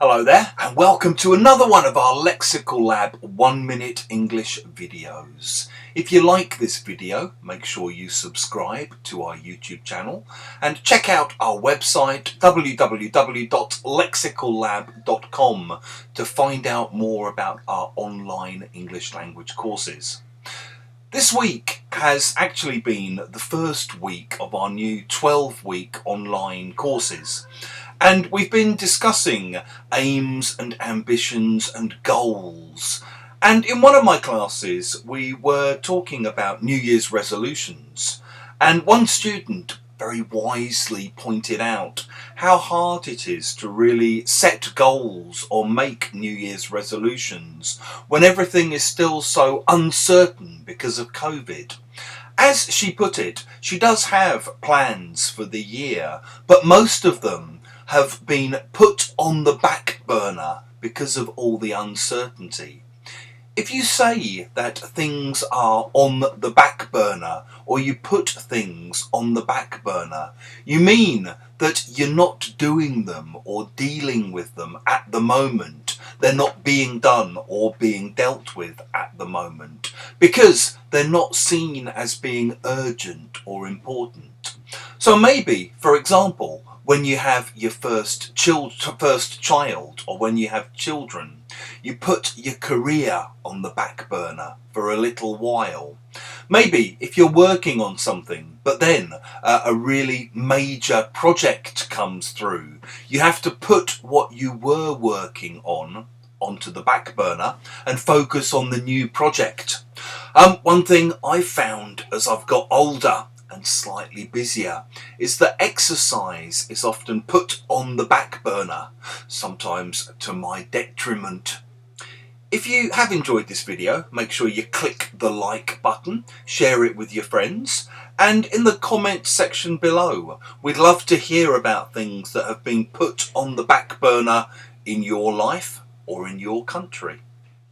Hello there and welcome to another one of our Lexical Lab 1 minute English videos. If you like this video, make sure you subscribe to our YouTube channel and check out our website www.lexicallab.com to find out more about our online English language courses. This week has actually been the first week of our new 12-week online courses. And we've been discussing aims and ambitions and goals. And in one of my classes, we were talking about New Year's resolutions. And one student very wisely pointed out how hard it is to really set goals or make New Year's resolutions when everything is still so uncertain because of COVID. As she put it, she does have plans for the year, but most of them have been put on the back burner because of all the uncertainty. If you say that things are on the back burner, or you put things on the back burner, you mean that you're not doing them or dealing with them at the moment. They're not being done or being dealt with at the moment because they're not seen as being urgent or important. So maybe, for example, when you have your first child or when you have children, you put your career on the back burner for a little while. Maybe if you're working on something, but then a really major project comes through, you have to put what you were working on onto the back burner and focus on the new project. One thing I've found as I've got older and slightly busier is that exercise is often put on the back burner, sometimes to my detriment. If you have enjoyed this video, make sure you click the like button, share it with your friends, and in the comment section below, we'd love to hear about things that have been put on the back burner in your life or in your country.